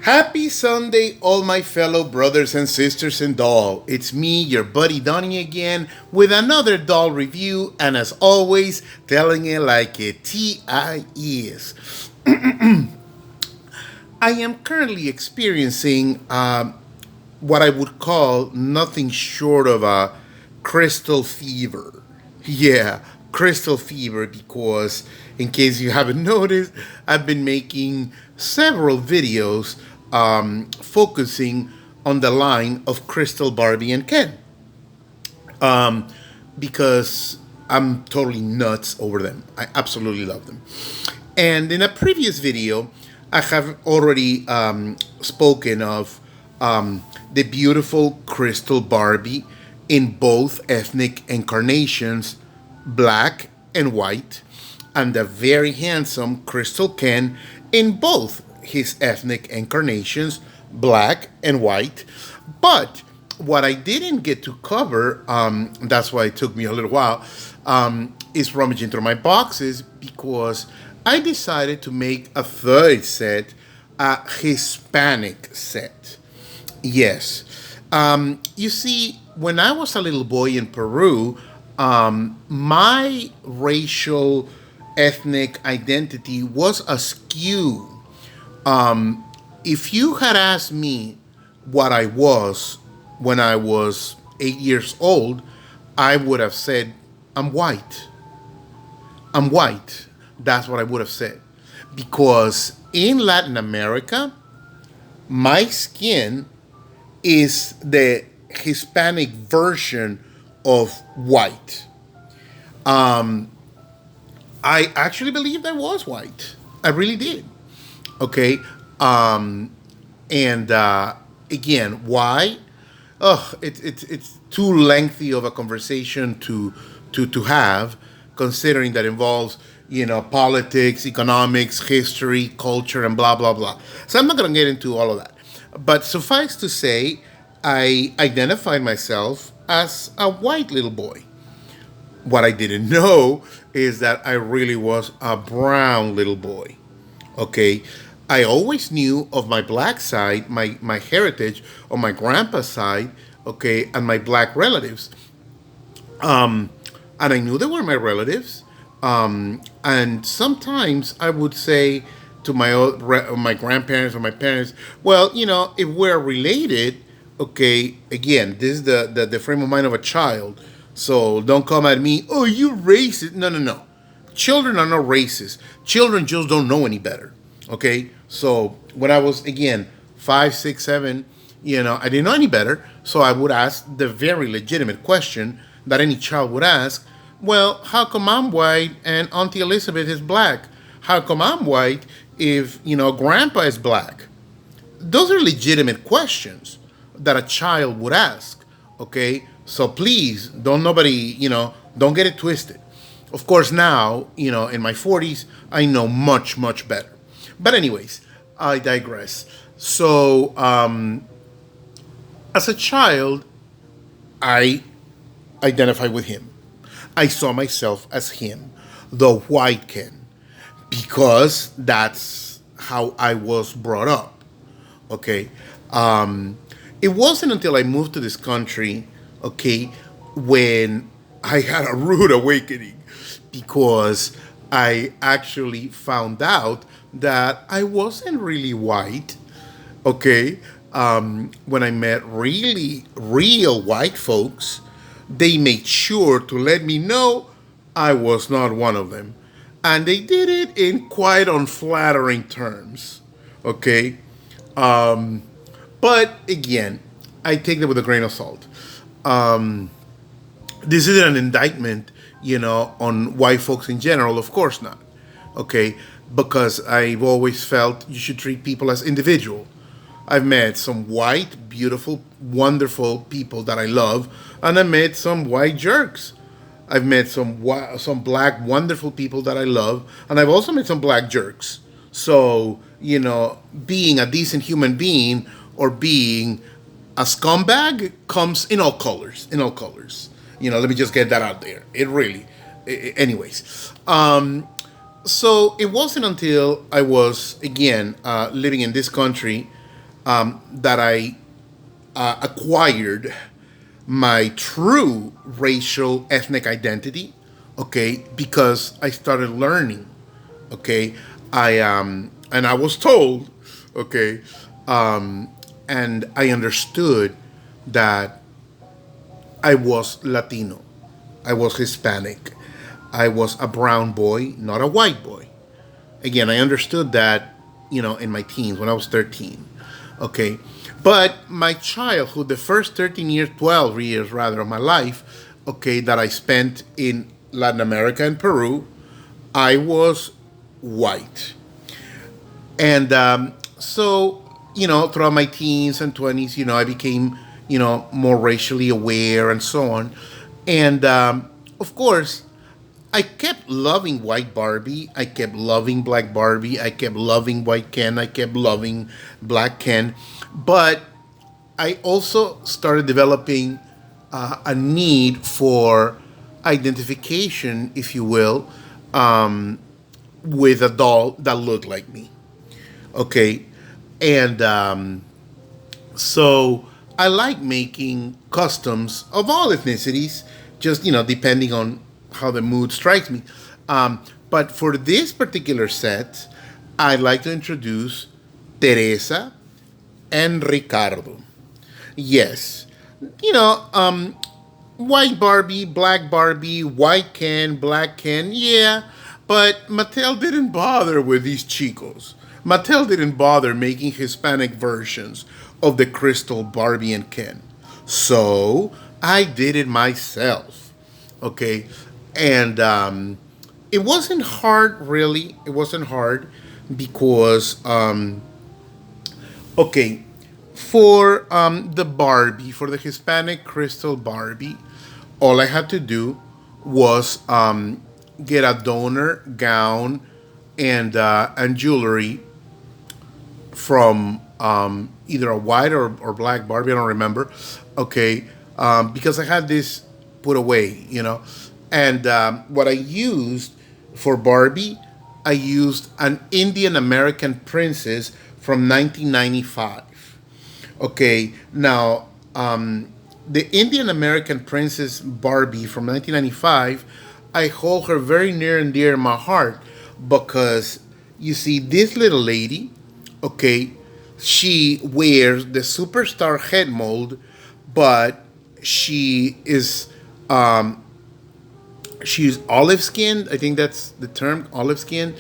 Happy Sunday, all my fellow brothers and sisters in doll. It's me, your buddy Donnie again, with another doll review, and as always, telling it like it TI is. I am currently experiencing what I would call nothing short of a crystal fever. Yeah, crystal fever, because in case you haven't noticed, I've been making several videos focusing on the line of Crystal, Barbie, and Ken. Um, because I'm totally nuts over them. I absolutely love them. And in a previous video, I have already spoken of the beautiful Crystal Barbie in both ethnic incarnations, black and white, and the very handsome Crystal Ken in both his ethnic incarnations, black and white. But what I didn't get to cover, that's why it took me a little while, is rummaging through my boxes because I decided to make a third set, a Hispanic set. Yes. You see, when I was a little boy in Peru, my racial ethnic identity was askew. If you had asked me what I was when I was 8 years old, I would have said, I'm white. I'm white. That's what I would have said. Because in Latin America, my skin is the Hispanic version of white. I actually believed I was white. I really did. Okay. And again, why? Oh, it's too lengthy of a conversation to have, considering that involves politics, economics, history, culture, and blah blah blah. So I'm not going to get into all of that. But suffice to say, I identified myself as a white little boy. What I didn't know is that I really was a brown little boy. Okay. I always knew of my black side, my heritage on my grandpa's side, okay, and my black relatives. And I knew they were my relatives. And sometimes I would say to my grandparents or my parents, well, if we're related, okay, again, this is the frame of mind of a child. So don't come at me, oh, you racist. No, no, no. Children are not racist. Children just don't know any better. Okay? So when I was, again, 5, 6, 7, I didn't know any better. So I would ask the very legitimate question that any child would ask. Well, how come I'm white and Auntie Elizabeth is black? How come I'm white if, grandpa is black? Those are legitimate questions that a child would ask. Okay? So please, don't get it twisted. Of course, now, in my 40s, I know much, much better. But anyways, I digress. So, as a child, I identified with him. I saw myself as him, the white Ken, because that's how I was brought up. Okay. It wasn't until I moved to this country, okay, when I had a rude awakening because I actually found out that I wasn't really white, okay. When I met really real white folks, they made sure to let me know I was not one of them. And they did it in quite unflattering terms, okay. But again, I take that with a grain of salt. This isn't an indictment, on white folks in general. Of course not. Okay, because I've always felt you should treat people as individual. I've met some white, beautiful, wonderful people that I love, and I met some white jerks. I've met some black, wonderful people that I love, and I've also met some black jerks. So, being a decent human being or being a scumbag comes in all colors. In all colors. Let me just get that out there. It really. Anyways. So it wasn't until I was, again, living in this country that I acquired my true racial ethnic identity, okay, because I started learning, okay. And I was told, okay, and I understood that I was Latino, I was Hispanic, I was a brown boy, not a white boy. Again, I understood that, in my teens when I was 13. Okay. But my childhood, the first 13 years, 12 years rather, of my life, okay, that I spent in Latin America and Peru, I was white. And so, throughout my teens and 20s, I became, more racially aware and so on. And of course, I kept loving White Barbie. I kept loving Black Barbie. I kept loving White Ken. I kept loving Black Ken. But I also started developing a need for identification, if you will, with a doll that looked like me. Okay. And so I like making customs of all ethnicities, just depending on how the mood strikes me. But for this particular set, I'd like to introduce Teresa and Ricardo. Yes, you know, um, white Barbie, black Barbie, white Ken, black Ken, yeah. But Mattel didn't bother with these chicos. Mattel didn't bother making Hispanic versions of the Crystal Barbie and Ken. So I did it myself. Okay. And it wasn't hard, really. It wasn't hard because, okay, for the Barbie, for the Hispanic Crystal Barbie, all I had to do was get a donor gown and jewelry from either a white or black Barbie. I don't remember. Okay, because I had this put away, and what I used for Barbie, I used an Indian American princess from 1995. Okay, now the Indian American Princess Barbie from 1995, I hold her very near and dear in my heart because you see, this little lady, okay, she wears the superstar head mold, but she is she's olive skinned. I think that's the term, olive skinned.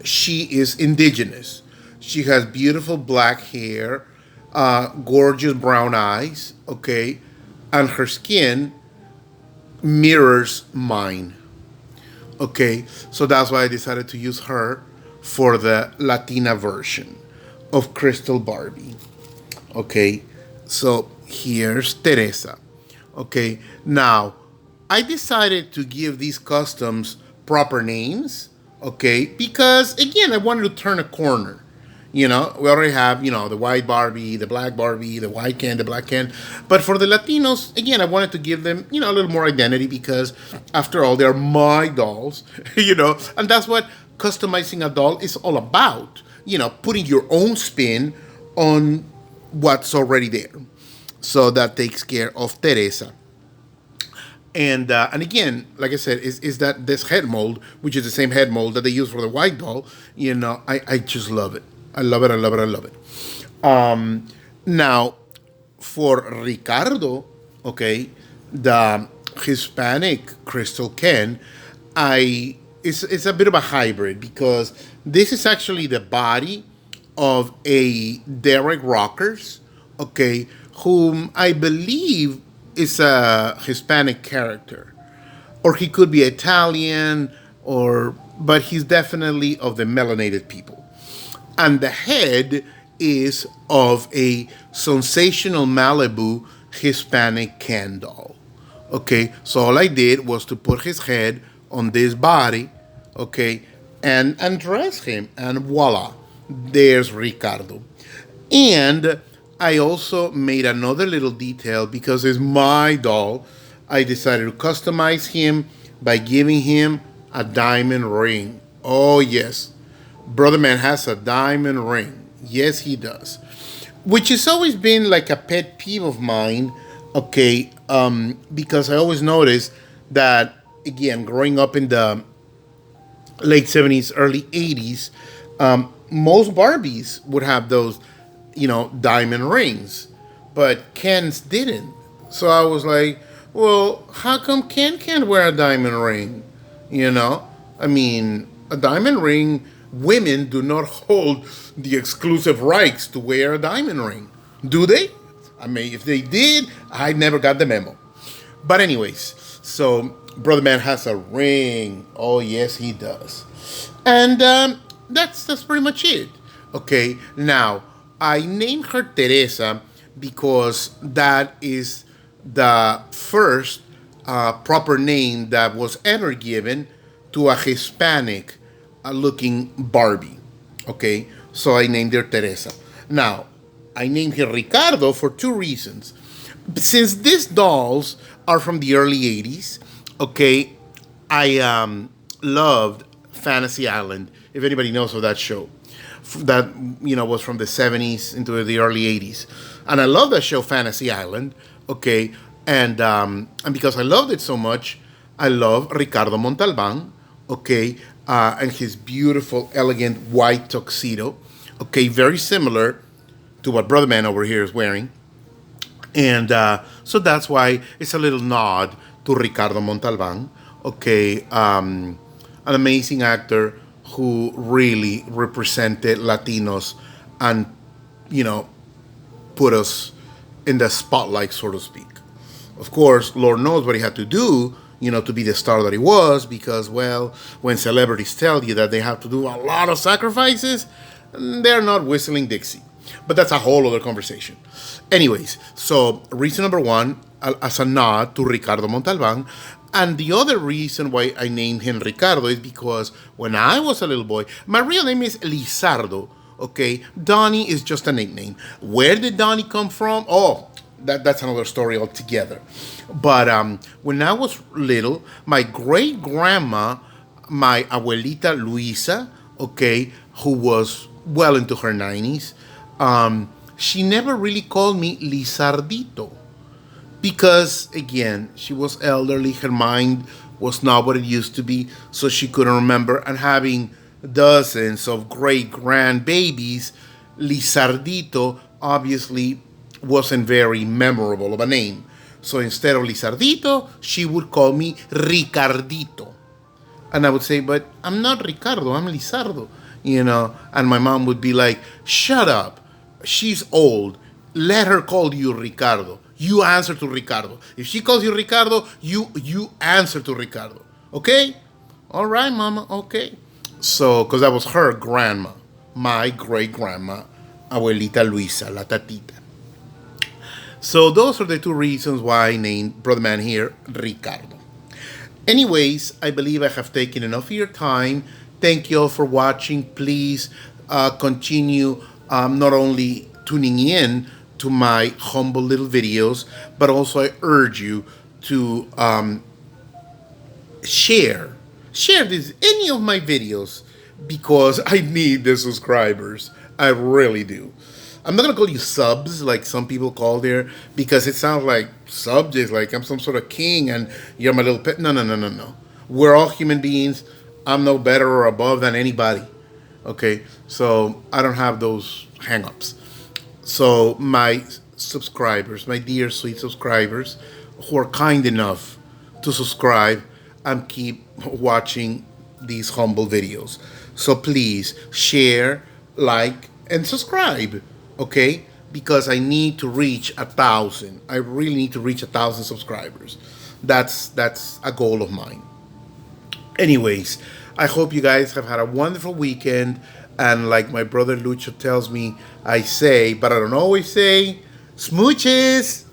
She is indigenous. She has beautiful black hair, gorgeous brown eyes, okay, and her skin mirrors mine. Okay, so that's why I decided to use her for the Latina version of Crystal Barbie. Okay, so here's Teresa. Okay, now I decided to give these customs proper names. Okay, because again, I wanted to turn a corner. We already have, the white Barbie, the black Barbie, the white Ken, the black Ken. But for the Latinos, again, I wanted to give them, a little more identity because, after all, they're my dolls, and that's what customizing a doll is all about, putting your own spin on what's already there. So that takes care of Teresa. And again, like I said, is that this head mold, which is the same head mold that they use for the white doll, I just love it. I love it. I love it. I love it. Now, for Ricardo, okay, the Hispanic Crystal Ken, it's a bit of a hybrid because this is actually the body of a Derek Rockers, okay, whom I believe is a Hispanic character, or he could be Italian, but he's definitely of the melanated people. And the head is of a sensational Malibu Hispanic Ken doll. Okay, so all I did was to put his head on this body, okay, and dress him, and voila, there's Ricardo. And I also made another little detail because it's my doll. I decided to customize him by giving him a diamond ring. Oh, yes. Brother Man has a diamond ring. Yes, he does. Which has always been like a pet peeve of mine, okay, because I always notice that, again, growing up in the late 70s, early 80s, most Barbies would have those, diamond rings, but Ken's didn't. So I was like, well, how come Ken can't wear a diamond ring? You know, I mean, a diamond ring, women do not hold the exclusive rights to wear a diamond ring, do they? I mean, if they did, I never got the memo. But anyways, so Brother Man has a ring. Oh yes, he does. And that's pretty much it. Okay. Now I named her Teresa because that is the first proper name that was ever given to a Hispanic looking Barbie. Okay. So I named her Teresa. Now I named her Ricardo for two reasons. Since these dolls are from the early 80s, okay, I loved Fantasy Island, if anybody knows of that show. That, was from the 70s into the early 80s. And I love that show, Fantasy Island, okay, and because I loved it so much, I love Ricardo Montalban, okay, and his beautiful, elegant white tuxedo, okay, very similar to what Brother Man over here is wearing. And so that's why it's a little nod to Ricardo Montalban. Okay, an amazing actor who really represented Latinos and, you know, put us in the spotlight, so to speak. Of course, Lord knows what he had to do, to be the star that he was, because, well, when celebrities tell you that they have to do a lot of sacrifices, they're not whistling Dixie. But that's a whole other conversation. Anyways, so reason number one, as a nod to Ricardo Montalban. And the other reason why I named him Ricardo is because when I was a little boy, my real name is Lizardo. Okay, Donnie is just a nickname. Where did Donnie come from? Oh, that's another story altogether. But when I was little, my great grandma, my abuelita Luisa, okay, who was well into her 90s, she never really called me Lizardito because, again, she was elderly. Her mind was not what it used to be, so she couldn't remember. And having dozens of great grandbabies, Lizardito obviously wasn't very memorable of a name. So instead of Lizardito, she would call me Ricardito. And I would say, but I'm not Ricardo, I'm Lizardo. And my mom would be like, shut up. She's old. Let her call you Ricardo. You answer to Ricardo. If she calls you Ricardo, you answer to Ricardo. Okay? All right, mama. Okay. So, because that was her grandma, my great grandma, Abuelita Luisa, la tatita. So those are the two reasons why I named Brother Man here Ricardo. Anyways, I believe I have taken enough of your time. Thank you all for watching. Please continue not only tuning in to my humble little videos, but also I urge you to share any of my videos because I need the subscribers. I really do. I'm not gonna call you subs like some people call there because it sounds like subjects, like I'm some sort of king and you're my little pet. No. We're all human beings. I'm no better or above than anybody. Okay, so I don't have those hang-ups. So my subscribers, my dear sweet subscribers, who are kind enough to subscribe and keep watching these humble videos. So please share, like, and subscribe, okay? Because I need to reach 1,000. I really need to reach 1,000 subscribers. That's a goal of mine. Anyways, I hope you guys have had a wonderful weekend. And like my brother Lucho tells me, I say, but I don't always say, smooches!